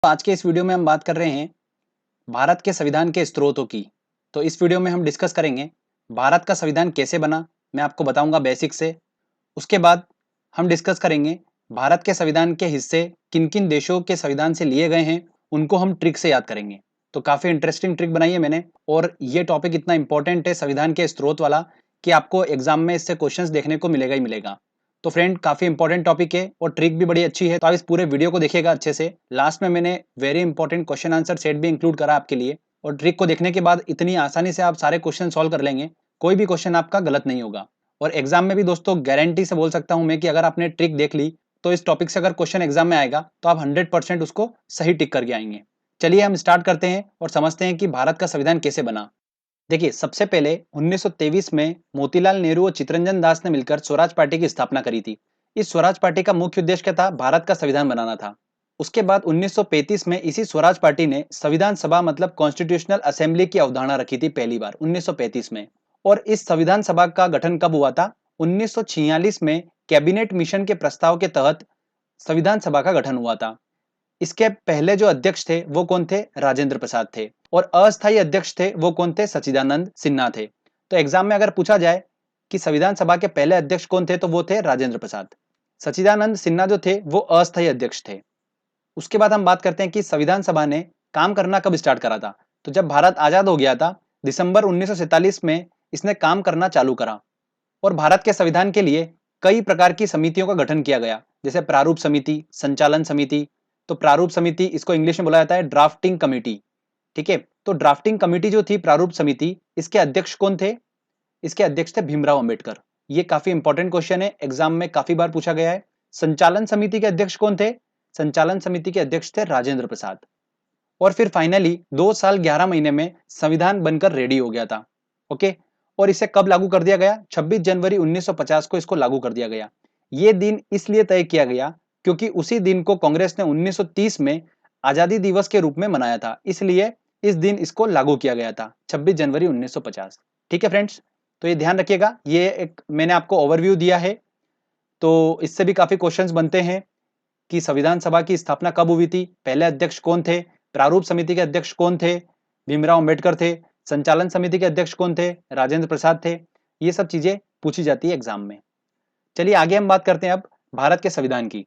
आज के इस वीडियो में हम बात कर रहे हैं भारत के संविधान के स्रोतों की। तो इस वीडियो में हम डिस्कस करेंगे भारत का संविधान कैसे बना, मैं आपको बताऊंगा बेसिक से। उसके बाद हम डिस्कस करेंगे भारत के संविधान के हिस्से किन किन देशों के संविधान से लिए गए हैं, उनको हम ट्रिक से याद करेंगे। तो काफ़ी इंटरेस्टिंग ट्रिक बनाई है मैंने, और ये टॉपिक इतना इंपॉर्टेंट है संविधान के स्रोत वाला कि आपको एग्जाम में इससे क्वेश्चंस देखने को मिलेगा ही मिलेगा। तो फ्रेंड, काफ़ी इंपॉर्टेंट टॉपिक है और ट्रिक भी बड़ी अच्छी है, तो आप इस पूरे वीडियो को देखिएगा अच्छे से। लास्ट में मैंने very important question answer set भी इंक्लूड करा आपके लिए, और ट्रिक को देखने के बाद इतनी आसानी से आप सारे क्वेश्चन सॉल्व कर लेंगे, कोई भी क्वेश्चन आपका गलत नहीं होगा। और एग्जाम में भी दोस्तों गारंटी से बोल सकता हूं मैं कि अगर आपने ट्रिक देख ली तो इस टॉपिक से अगर क्वेश्चन एग्जाम में आएगा तो आप 100% उसको सही टिक करके आएंगे। चलिए हम स्टार्ट करते हैं और समझते हैं कि भारत का संविधान कैसे बना। देखिए, सबसे पहले 1923 में मोतीलाल नेहरू और चित्तरंजन दास ने मिलकर स्वराज पार्टी की स्थापना करी थी। इस स्वराज पार्टी का मुख्य उद्देश्य क्या था? भारत का संविधान बनाना था। उसके बाद 1935 में इसी स्वराज पार्टी ने संविधान सभा मतलब कॉन्स्टिट्यूशनल असेंबली की अवधारणा रखी थी पहली बार 1935 में। और इस संविधान सभा का गठन कब हुआ था? 1946 में कैबिनेट मिशन के प्रस्ताव के तहत संविधान सभा का गठन हुआ था। इसके पहले जो अध्यक्ष थे वो कौन थे? राजेंद्र प्रसाद थे। और अस्थायी अध्यक्ष थे वो कौन थे? सच्चिदानंद सिन्हा थे। तो एग्जाम में अगर पूछा जाए कि संविधान सभा के पहले अध्यक्ष कौन थे, तो वो थे राजेंद्र प्रसाद। सच्चिदानंद सिन्हा जो थे वो अस्थायी अध्यक्ष थे। उसके बाद हम बात करते हैं कि संविधान सभा ने काम करना कब स्टार्ट करा था। तो जब भारत आजाद हो गया था, दिसंबर 1947 में इसने काम करना चालू करा। और भारत के संविधान के लिए कई प्रकार की समितियों का गठन किया गया, जैसे प्रारूप समिति, संचालन समिति। तो प्रारूप समिति, इसको इंग्लिश में बोला जाता है ड्राफ्टिंग कमेटी। ठीक है, तो ड्राफ्टिंग कमेटी जो थी प्रारूप समिति, इसके अध्यक्ष कौन थे? इसके अध्यक्ष थे भीमराव अंबेडकर। ये काफी इंपॉर्टेंट क्वेश्चन है, एग्जाम में काफी बार पूछा गया है। संचालन समिति के अध्यक्ष कौन थे? संचालन समिति के अध्यक्ष थे राजेंद्र प्रसाद। और फिर फाइनली 2 साल 11 महीने में संविधान बनकर रेडी हो गया था। ओके, और इसे कब लागू कर दिया गया? 26 जनवरी 1950 को इसको लागू कर दिया गया। ये दिन इसलिए तय किया गया क्योंकि उसी दिन को कांग्रेस ने 1930 में आजादी दिवस के रूप में मनाया था, इसलिए इस दिन इसको लागू किया गया था, 26 जनवरी 1950। ठीक है फ्रेंड्स, तो ये ध्यान रखिएगा, ये एक मैंने आपको ओवरव्यू दिया है। तो इससे भी काफी क्वेश्चंस बनते हैं कि संविधान सभा की स्थापना कब हुई थी, पहले अध्यक्ष कौन थे, प्रारूप समिति के अध्यक्ष कौन थे, भीमराव अंबेडकर थे, संचालन समिति के अध्यक्ष कौन थे, राजेंद्र प्रसाद थे। ये सब चीजें पूछी जाती है एग्जाम में। चलिए आगे हम बात करते हैं अब भारत के संविधान की।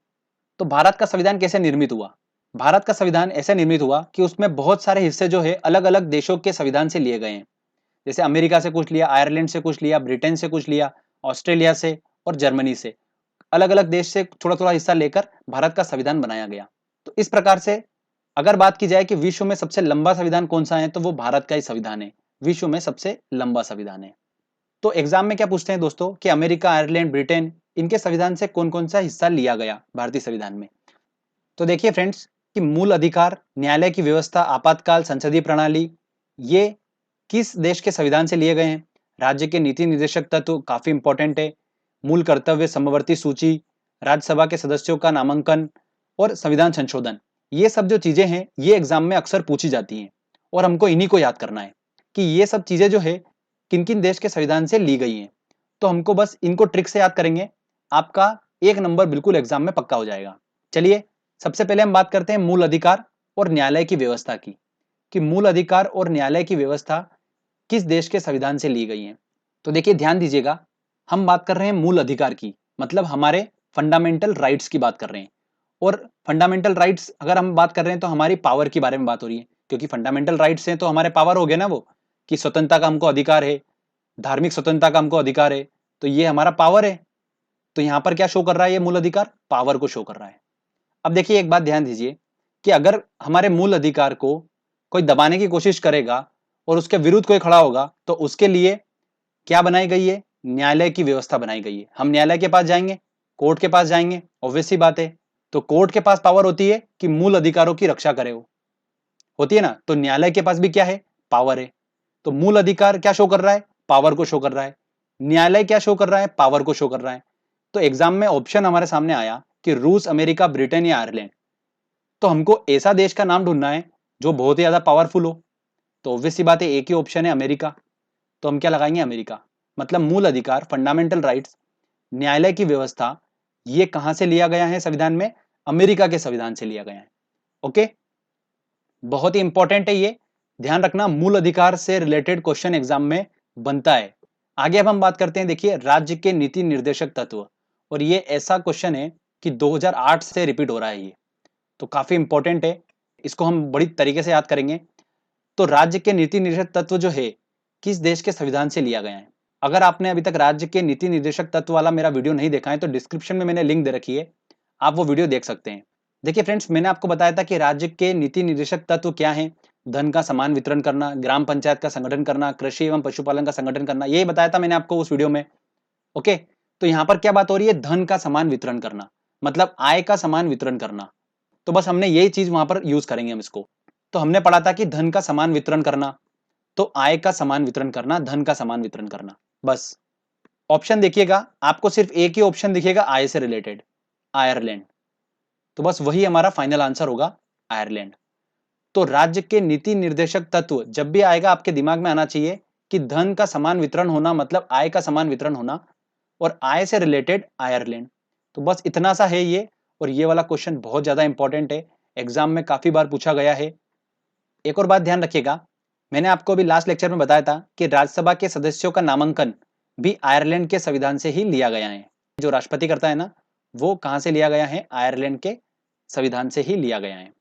तो भारत का संविधान कैसे निर्मित हुआ? भारत का संविधान ऐसे निर्मित हुआ कि उसमें बहुत सारे हिस्से जो है अलग अलग देशों के संविधान से लिए गए हैं। जैसे अमेरिका से कुछ लिया, आयरलैंड से कुछ लिया, ब्रिटेन से कुछ लिया, ऑस्ट्रेलिया से और जर्मनी से, अलग अलग देश से थोड़ा थोड़ा हिस्सा लेकर भारत का संविधान बनाया गया। तो इस प्रकार से अगर बात की जाए कि विश्व में सबसे लंबा संविधान कौन सा है, तो वो भारत का ही संविधान है, विश्व में सबसे लंबा संविधान है। तो एग्जाम में क्या पूछते हैं दोस्तों कि अमेरिका, आयरलैंड, ब्रिटेन, इनके संविधान से कौन कौन सा हिस्सा लिया गया भारतीय संविधान में। तो देखिए फ्रेंड्स कि मूल अधिकार, न्यायालय की व्यवस्था, आपातकाल, संसदीय प्रणाली, ये किस देश के संविधान से लिए गए हैं। राज्य के नीति निर्देशक तत्व काफी इंपॉर्टेंट है, मूल कर्तव्य, समवर्ती सूची, राज्यसभा के सदस्यों का नामांकन और संविधान संशोधन, ये सब जो चीजें हैं ये एग्जाम में अक्सर पूछी जाती हैं, और हमको इन्हीं को याद करना है कि ये सब चीजें जो है किन किन देश के संविधान से ली गई हैं। तो हमको बस इनको ट्रिक से याद करेंगे, आपका 1 नंबर बिल्कुल एग्जाम में पक्का हो जाएगा। चलिए सबसे पहले हम बात करते हैं मूल अधिकार और न्यायालय की व्यवस्था की, कि मूल अधिकार और न्यायालय की व्यवस्था किस देश के संविधान से ली गई है। तो देखिए ध्यान दीजिएगा, हम बात कर रहे हैं मूल अधिकार की, मतलब हमारे फंडामेंटल राइट्स की बात कर रहे हैं। और फंडामेंटल राइट्स अगर हम बात कर रहे हैं तो हमारी पावर के बारे में बात हो रही है, क्योंकि फंडामेंटल राइट्स हैं तो हमारे पावर हो गए ना, वो कि स्वतंत्रता का हमको अधिकार है, धार्मिक स्वतंत्रता का हमको अधिकार है, तो ये हमारा पावर है। तो यहाँ पर क्या शो कर रहा है? ये मूल अधिकार पावर को शो कर रहा है। अब देखिए एक बात ध्यान दीजिए कि अगर हमारे मूल अधिकार को कोई दबाने की कोशिश करेगा और उसके विरुद्ध कोई खड़ा होगा, तो उसके लिए क्या बनाई गई है? न्यायालय की व्यवस्था बनाई गई है। हम न्यायालय के पास जाएंगे, कोर्ट के पास जाएंगे, ऑब्वियस सी बात है। तो कोर्ट के पास पावर होती है कि मूल अधिकारों की रक्षा करे, वो होती है ना। तो न्यायालय के पास भी क्या है? पावर है। तो मूल अधिकार क्या शो कर रहा है? पावर को शो कर रहा है। न्यायालय क्या शो कर रहा है? पावर को शो कर रहा है। तो एग्जाम में ऑप्शन हमारे सामने आया कि रूस, अमेरिका, ब्रिटेन या आयरलैंड। तो हमको ऐसा देश का नाम ढूंढना है जो बहुत ही ज्यादा पावरफुल हो। तो ऑब्वियस सी बात है, एक ही ऑप्शन है अमेरिका। तो हम क्या लगाएंगे? अमेरिका। मतलब मूल अधिकार, फंडामेंटल राइट्स, न्यायालय की व्यवस्था, ये कहां से लिया गया है संविधान में? अमेरिका के संविधान से लिया गया है। ओके, बहुत ही इंपॉर्टेंट है ये, ध्यान रखना, मूल अधिकार से रिलेटेड क्वेश्चन एग्जाम में बनता है। आगे अब हम बात करते हैं, देखिए राज्य के नीति निर्देशक तत्व, और ये ऐसा क्वेश्चन है कि 2008 से रिपीट हो रहा है ये, तो काफी इंपॉर्टेंट है, इसको हम बड़ी तरीके से याद करेंगे। तो राज्य के नीति निर्देशक तत्व जो है किस देश के संविधान से लिया गया है। अगर आपने अभी तक राज्य के नीति निर्देशक तत्व वाला मेरा वीडियो नहीं देखा है तो डिस्क्रिप्शन में मैंने लिंक दे रखी है, आप वो वीडियो देख सकते हैं। देखिए फ्रेंड्स, मैंने आपको बताया था कि राज्य के नीति निर्देशक तत्व क्या है। धन का समान वितरण करना, ग्राम पंचायत का संगठन करना, कृषि एवं पशुपालन का संगठन करना, यही बताया था मैंने आपको उस वीडियो में। ओके, तो यहाँ पर क्या बात हो रही है, धन का समान वितरण करना, मतलब आय का समान वितरण करना। तो बस हमने यही चीज वहां पर यूज करेंगे हम इसको। तो हमने पढ़ा था कि धन का समान वितरण करना, तो आय का समान वितरण करना, धन का समान वितरण करना। बस ऑप्शन देखिएगा, आपको सिर्फ एक ही ऑप्शन दिखेगा आय से रिलेटेड, आयरलैंड। तो बस वही हमारा फाइनल आंसर होगा, आयरलैंड। तो राज्य के नीति निर्देशक तत्व जब भी आएगा आपके दिमाग में आना चाहिए कि धन का समान वितरण होना मतलब आय का समान वितरण होना, और आय से रिलेटेड आयरलैंड। तो बस इतना सा है ये, और ये वाला क्वेश्चन बहुत ज्यादा इंपॉर्टेंट है, एग्जाम में काफी बार पूछा गया है। एक और बात ध्यान रखिएगा, मैंने आपको अभी लास्ट लेक्चर में बताया था कि राज्यसभा के सदस्यों का नामांकन भी आयरलैंड के संविधान से ही लिया गया है। जो राष्ट्रपति करता है ना, वो कहां से लिया गया है, आयरलैंड के संविधान से ही लिया गया है।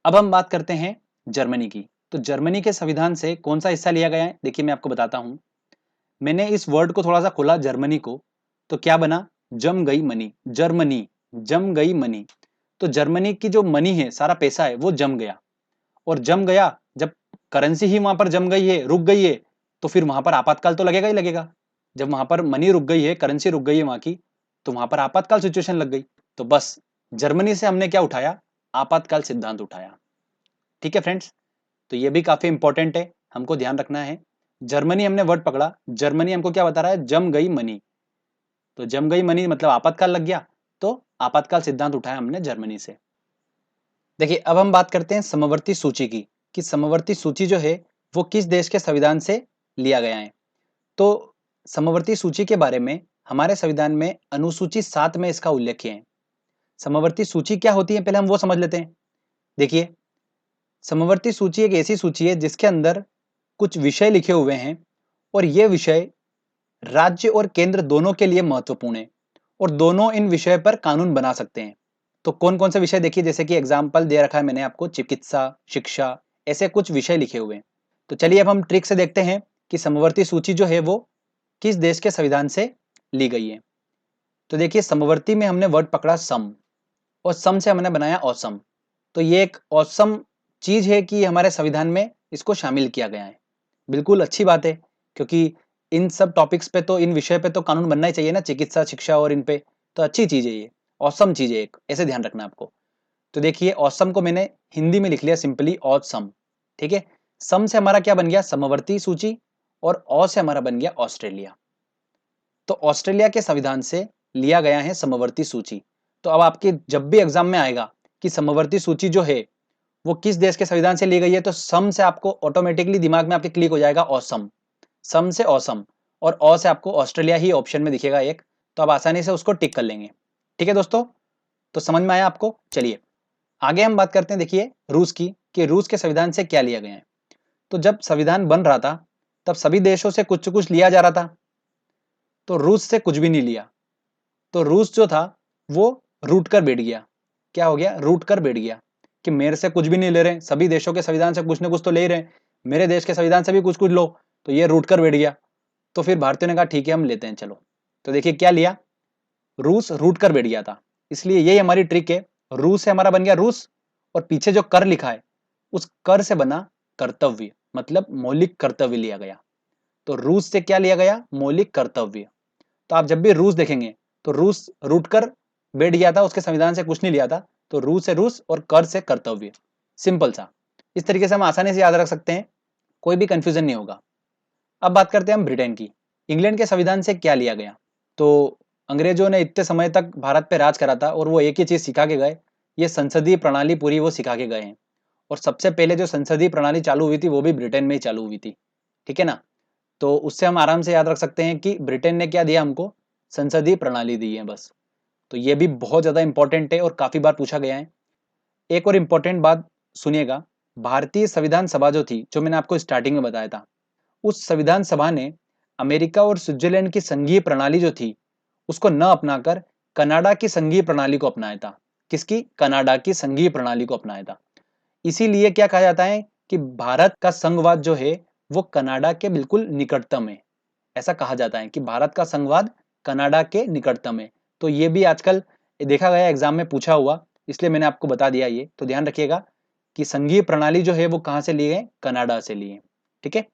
अब हम बात करते हैं जर्मनी की। तो जर्मनी के संविधान से कौन सा हिस्सा लिया गया है, देखिए मैं आपको बताता हूं। मैंने इस वर्ड को थोड़ा सा खोला, जर्मनी को, तो क्या बना, जम गई मनी, जर्मनी, जम गई मनी। तो जर्मनी की जो मनी है, सारा पैसा है, वो जम गया। और जम गया, जब करेंसी ही वहां पर जम गई है, रुक गई है, तो फिर वहां पर आपातकाल तो लगेगा ही लगेगा। जब वहां पर मनी रुक गई है, करेंसी रुक गई है वहां की, तो वहां पर आपातकाल सिचुएशन लग गई। तो बस जर्मनी से हमने क्या उठाया, आपातकाल सिद्धांत उठाया। ठीक है फ्रेंड्स, तो ये भी काफी इंपॉर्टेंट है, हमको ध्यान रखना है। जर्मनी हमने वर्ड पकड़ा, जर्मनी हमको क्या बता रहा है, जम गई मनी। तो जम गई मनी मतलब आपातकाल लग गया, तो आपातकाल सिद्धांत उठाया हमने जर्मनी से। देखिए अब हम बात करते हैं समवर्ती सूची की, कि समवर्ती सूची जो है वो किस देश के संविधान से लिया गया है। तो समवर्ती सूची के बारे में हमारे संविधान में अनुसूची 7 में इसका उल्लेख है। समवर्ती सूची क्या होती है, पहले हम वो समझ लेते हैं। देखिए, समवर्ती सूची एक ऐसी सूची है जिसके अंदर कुछ विषय लिखे हुए हैं, और ये विषय राज्य और केंद्र दोनों के लिए महत्वपूर्ण है, और दोनों इन विषय पर कानून बना सकते हैं। तो कौन कौन से विषय, देखिए जैसे कि एग्जाम्पल दे रखा है मैंने आपको, चिकित्सा, शिक्षा, ऐसे कुछ विषय लिखे हुए हैं। तो चलिए अब हम ट्रिक से देखते हैं कि समवर्ती सूची जो है वो किस देश के संविधान से ली गई है। तो देखिए, समवर्ती में हमने वर्ड पकड़ा सम, और सम से हमने बनाया औसम। तो ये एक औसम चीज है कि हमारे संविधान में इसको शामिल किया गया है। बिल्कुल अच्छी बात है, क्योंकि इन सब टॉपिक्स पे तो, इन विषय पे तो कानून बनना ही चाहिए ना, चिकित्सा, शिक्षा और इन पे। तो अच्छी चीज है ये, औसम चीज है एक, ऐसे ध्यान रखना आपको। तो देखिए, औसम को मैंने हिंदी में लिख लिया सिंपली औसम। ठीक है, सम से हमारा क्या बन गया, समवर्ती सूची, और औ से हमारा बन गया ऑस्ट्रेलिया। तो ऑस्ट्रेलिया के संविधान से लिया गया है समवर्ती सूची। तो अब आपके जब भी एग्जाम में आएगा कि समवर्ती सूची जो है वो किस देश के संविधान से ली गई है, तो सम से आपको ऑटोमेटिकली दिमाग में आपके क्लिक हो जाएगा ऑसम, सम से ऑसम, और ऑ से आपको ऑस्ट्रेलिया ही ऑप्शन में दिखेगा एक, तो आप आसानी से उसको टिक कर लेंगे। ठीक है दोस्तों, तो समझ में आया आपको। चलिए आगे हम बात करते हैं, देखिए रूस की, कि रूस के संविधान से क्या लिया गया है। तो जब संविधान बन रहा था तब सभी देशों से कुछ कुछ लिया जा रहा था, तो रूस से कुछ भी नहीं लिया। तो रूस जो था वो रूट कर बैठ गया। क्या हो गया, रूट कर बैठ गया, कि मेरे से कुछ भी नहीं ले रहे, सभी देशों के संविधान से कुछ ना कुछ तो ले ही रहे, मेरे देश के संविधान से भी कुछ कुछ लो। तो ये रूट कर बैठ गया। तो फिर भारतीयों ने कहा ठीक है हम लेते हैं, चलो। तो देखिए क्या लिया, रूस रूट कर बैठ गया था, इसलिए यही हमारी ट्रिक है। रूस से हमारा बन गया रूस, और पीछे जो कर लिखा है उस कर से बना कर्तव्य, मतलब मौलिक कर्तव्य लिया गया। तो रूस से क्या लिया गया, मौलिक कर्तव्य। तो आप जब भी रूस देखेंगे तो रूस रूट कर बैठ गया था, उसके संविधान से कुछ नहीं लिया था। तो रूस से रूस और कर से कर्तव्य, सिंपल सा। इस तरीके से हम आसानी से याद रख सकते हैं, कोई भी कंफ्यूजन नहीं होगा। अब बात करते हैं हम ब्रिटेन की। इंग्लैंड के संविधान से क्या लिया गया। तो अंग्रेजों ने इतने समय तक भारत पे राज करा था, और वो एक ही चीज सिखा के गए, ये संसदीय प्रणाली पूरी वो सिखा के गए हैं। और सबसे पहले जो संसदीय प्रणाली चालू हुई थी वो भी ब्रिटेन में ही चालू हुई थी। ठीक है ना, तो उससे हम आराम से याद रख सकते हैं कि ब्रिटेन ने क्या दिया हमको, संसदीय प्रणाली दी है बस। तो ये भी बहुत ज्यादा इंपॉर्टेंट है और काफी बार पूछा गया है। एक और इंपॉर्टेंट बात सुनिएगा, भारतीय संविधान सभा जो थी, जो मैंने आपको स्टार्टिंग में बताया था, उस संविधान सभा ने अमेरिका और स्विट्जरलैंड की संघीय प्रणाली जो थी उसको न अपनाकर कनाडा की संघीय प्रणाली को अपनाया था। किसकी? कनाडा की संघीय प्रणाली को अपनाया था। इसीलिए क्या कहा जाता है कि भारत का संघवाद जो है वो कनाडा के बिल्कुल निकटतम है। ऐसा कहा जाता है कि भारत का संघवाद कनाडा के निकटतम है। तो ये भी आजकल देखा गया एग्जाम में पूछा हुआ, इसलिए मैंने आपको बता दिया। ये तो ध्यान रखिएगा कि संघीय प्रणाली जो है वो कहाँ से लिए? कनाडा से लिए। ठीक है,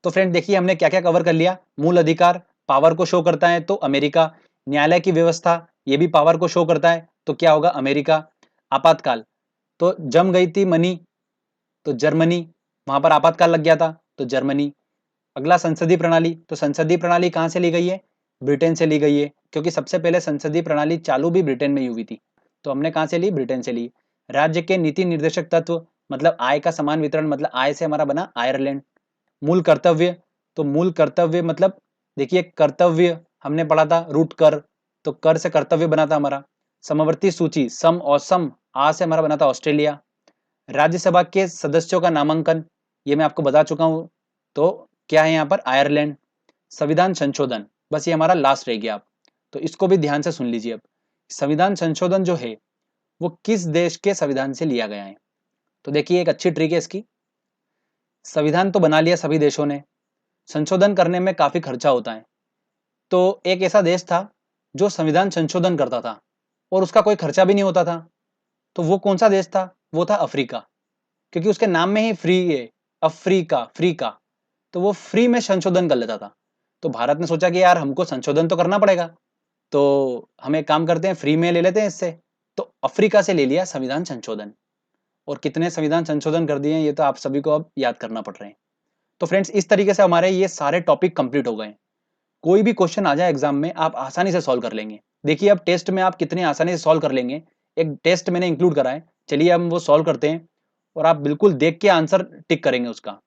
तो फ्रेंड देखिए हमने क्या क्या कवर कर लिया। मूल अधिकार पावर को शो करता है तो अमेरिका। न्यायालय की व्यवस्था ये भी पावर को शो करता है तो क्या होगा? अमेरिका। आपातकाल तो जम गई थी मनी तो जर्मनी, वहां पर आपातकाल लग गया था तो जर्मनी। अगला संसदीय प्रणाली, तो संसदीय प्रणाली कहां से ली गई है? ब्रिटेन से ली गई है, क्योंकि सबसे पहले संसदीय प्रणाली चालू भी ब्रिटेन में ही हुई थी। तो हमने कहां से ली? ब्रिटेन से ली। राज्य के नीति निर्देशक तत्व मतलब आय का समान वितरण, मतलब आय से हमारा बना आयरलैंड। मूल कर्तव्य, तो मूल कर्तव्य मतलब देखिए कर्तव्य हमने पढ़ा था रूट कर, तो कर से कर्तव्य बना था हमारा। समवर्ती सूची सम और सम आ से हमारा बना था ऑस्ट्रेलिया। राज्यसभा के सदस्यों का नामांकन ये मैं आपको बता चुका हूं, तो क्या है यहाँ पर? आयरलैंड। संविधान संशोधन बस ये हमारा लास्ट रह गया। आप तो इसको भी ध्यान से सुन लीजिए। अब संविधान संशोधन जो है वो किस देश के संविधान से लिया गया है? तो देखिए एक अच्छी ट्रिक है इसकी। संविधान तो बना लिया सभी देशों ने, संशोधन करने में काफी खर्चा होता है। तो एक ऐसा देश था जो संविधान संशोधन करता था और उसका कोई खर्चा भी नहीं होता था। तो वो कौन सा देश था? वो था अफ्रीका, क्योंकि उसके नाम में ही फ्री है, अफ्रीका, फ्री का। तो वो फ्री में संशोधन कर लेता था। तो भारत ने सोचा कि यार हमको संशोधन तो करना पड़ेगा, तो हम एक काम करते हैं फ्री में ले लेते हैं इससे। तो अफ्रीका से ले लिया संविधान संशोधन। और कितने संविधान संशोधन कर दिए हैं ये तो आप सभी को अब याद करना पड़ रहे हैं। तो फ्रेंड्स इस तरीके से हमारे ये सारे टॉपिक कंप्लीट हो गए। कोई भी क्वेश्चन आ जाए एग्जाम में आप आसानी से सॉल्व कर लेंगे। देखिए अब टेस्ट में आप कितने आसानी से सॉल्व कर लेंगे, एक टेस्ट मैंने इंक्लूड करा है। चलिए हम वो सॉल्व करते हैं और आप बिल्कुल देख के आंसर टिक करेंगे उसका।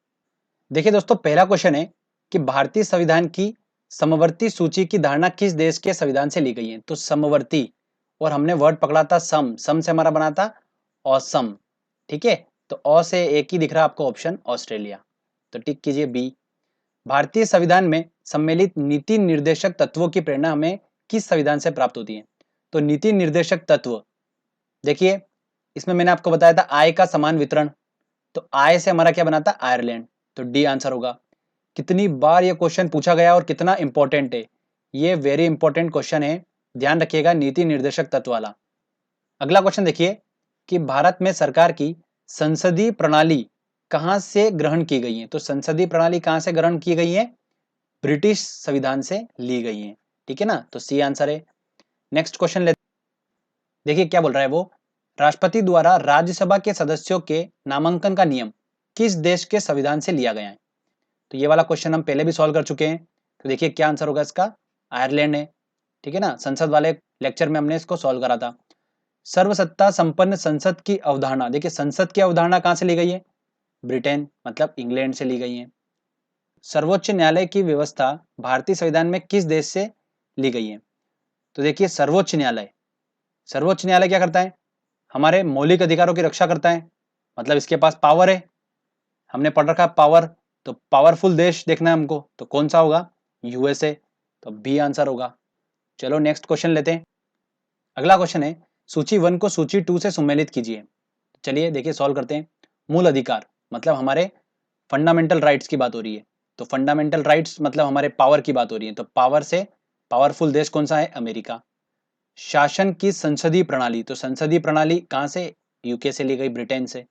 देखिए दोस्तों पहला क्वेश्चन है कि भारतीय संविधान की समवर्ती सूची की धारणा किस देश के संविधान से ली गई है? तो समवर्ती, और हमने वर्ड पकड़ा था सम, सम से हमारा बना था ऑसम। ठीक है, तो अ से एक ही दिख रहा है आपको ऑप्शन ऑस्ट्रेलिया, तो टिक कीजिए बी। भारतीय संविधान में सम्मिलित नीति निर्देशक तत्वों की प्रेरणा हमें किस संविधान से प्राप्त होती है? तो नीति निर्देशक तत्व देखिए इसमें मैंने आपको बताया था आय का समान वितरण, तो आय से हमारा क्या बना था? आयरलैंड, तो डी आंसर होगा। कितनी बार ये क्वेश्चन पूछा गया और कितना इंपॉर्टेंट है, ये वेरी इंपॉर्टेंट क्वेश्चन है, ध्यान रखिएगा नीति निर्देशक तत्व वाला। अगला क्वेश्चन देखिए कि भारत में सरकार की संसदीय प्रणाली कहां से ग्रहण की गई है? तो संसदीय प्रणाली कहां से ग्रहण की गई है? ब्रिटिश संविधान से ली गई है। ठीक है ना, तो सी आंसर है। नेक्स्ट क्वेश्चन ले, देखिए क्या बोल रहा है वो। राष्ट्रपति द्वारा राज्यसभा के सदस्यों के नामांकन का नियम किस देश के संविधान से लिया गया है? तो ये वाला क्वेश्चन हम पहले भी सॉल्व कर चुके हैं, तो देखिए क्या आंसर होगा इसका? आयरलैंड है। ठीक है ना, संसद वाले लेक्चर में हमने इसको सॉल्व करा था। सर्वसत्ता संपन्न संसद की अवधारणा, देखिए संसद की अवधारणा कहां से ली गई है? ब्रिटेन मतलब इंग्लैंड से ली गई है। सर्वोच्च न्यायालय की व्यवस्था भारतीय संविधान में किस देश से ली गई है? तो देखिए सर्वोच्च न्यायालय, सर्वोच्च न्यायालय क्या करता है? हमारे मौलिक अधिकारों की रक्षा करता है, मतलब इसके पास पावर है। हमने पढ़ रखा पावर, तो पावरफुल देश देखना है हमको, तो कौन सा होगा? यूएसए, तो बी आंसर होगा। चलो नेक्स्ट क्वेश्चन लेते हैं। अगला क्वेश्चन है सूची 1 को सूची 2 से सम्मिलित कीजिए। चलिए देखिए सॉल्व करते हैं। मूल अधिकार मतलब हमारे फंडामेंटल राइट्स की बात हो रही है, तो फंडामेंटल राइट्स मतलब हमारे पावर की बात हो रही है, तो पावर से पावरफुल देश कौन सा है? अमेरिका। शासन की संसदीय प्रणाली, तो संसदीय प्रणाली कहां से? यूके से ली गई, ब्रिटेन से।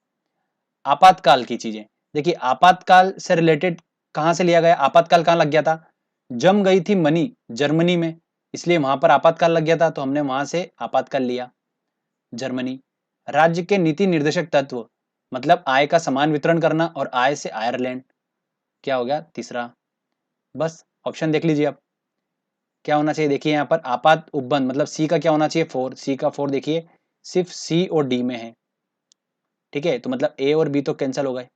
आपातकाल की चीजें, देखिए आपातकाल से रिलेटेड कहां से लिया गया? आपातकाल कहां लग गया था? जम गई थी मनी जर्मनी में, इसलिए वहां पर आपातकाल लग गया था, तो हमने वहां से आपातकाल लिया, जर्मनी। राज्य के नीति निर्देशक तत्व मतलब आय का समान वितरण करना, और आय से आयरलैंड, क्या हो गया? तीसरा। बस ऑप्शन देख लीजिए आप क्या होना चाहिए। देखिए यहाँ पर आपात उपबंध मतलब सी का क्या होना चाहिए? 4, सी का 4 देखिए सिर्फ सी और डी में है। ठीक है, तो मतलब ए और बी तो कैंसिल हो गए।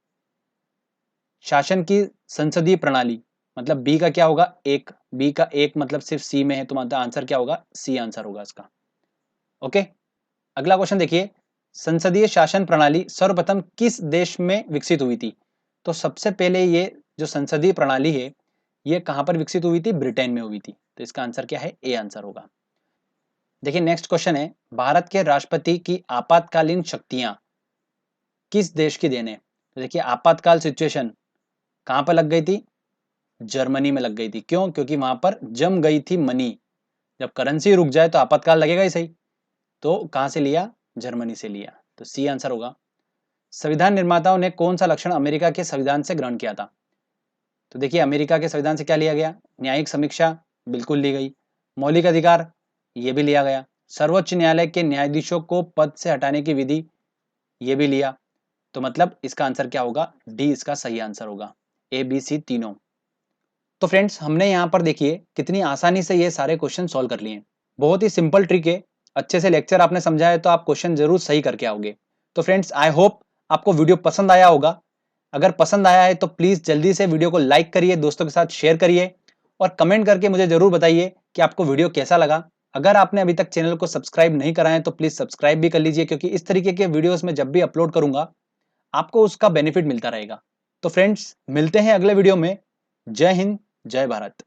शासन की संसदीय प्रणाली मतलब बी का क्या होगा? एक, बी का एक मतलब सिर्फ सी में है, तो मतलब आंसर क्या होगा? सी आंसर होगा इसका। ओके, अगला क्वेश्चन देखिए। संसदीय शासन प्रणाली सर्वप्रथम किस देश में विकसित हुई थी? तो सबसे पहले ये जो संसदीय प्रणाली है ये कहां पर विकसित हुई थी? ब्रिटेन में हुई थी। तो इसका आंसर क्या है? ए आंसर होगा। देखिए नेक्स्ट क्वेश्चन है, भारत के राष्ट्रपति की आपातकालीन शक्तियां किस देश की देन है? तो देखिए आपातकाल सिचुएशन कहां पर लग गई थी? जर्मनी में लग गई थी। क्यों? क्योंकि वहां पर जम गई थी मनी। जब करेंसी रुक जाए तो आपातकाल लगेगा ही सही। तो कहां से लिया? जर्मनी से लिया। तो सी आंसर होगा। संविधान निर्माताओं ने कौन सा लक्षण अमेरिका के संविधान से ग्रहण किया था? तो देखिए अमेरिका के संविधान से क्या लिया गया? न्यायिक समीक्षा बिल्कुल ली गई। मौलिक अधिकार ये भी लिया गया। सर्वोच्च न्यायालय के न्यायाधीशों को पद से हटाने की विधि ये भी लिया। तो मतलब इसका आंसर क्या होगा? डी इसका सही आंसर होगा। ए बी सी तीनों। तो फ्रेंड्स हमने यहाँ पर देखिए कितनी आसानी से ये सारे क्वेश्चन सॉल्व कर लिए। बहुत ही सिंपल ट्रिक है। अच्छे से लेक्चर आपने समझा है तो आप क्वेश्चन जरूर सही करके आओगे। तो फ्रेंड्स आई होप आपको वीडियो पसंद आया होगा। अगर पसंद आया है तो प्लीज जल्दी से वीडियो को लाइक करिए, दोस्तों के साथ शेयर करिए और कमेंट करके मुझे जरूर बताइए कि आपको वीडियो कैसा लगा। अगर आपने अभी तक चैनल को सब्सक्राइब नहीं करा है तो प्लीज सब्सक्राइब भी कर लीजिए, क्योंकि इस तरीके के वीडियोस में जब भी अपलोड करूंगा आपको उसका बेनिफिट मिलता रहेगा। तो फ्रेंड्स मिलते हैं अगले वीडियो में। जय हिंद, जय भारत।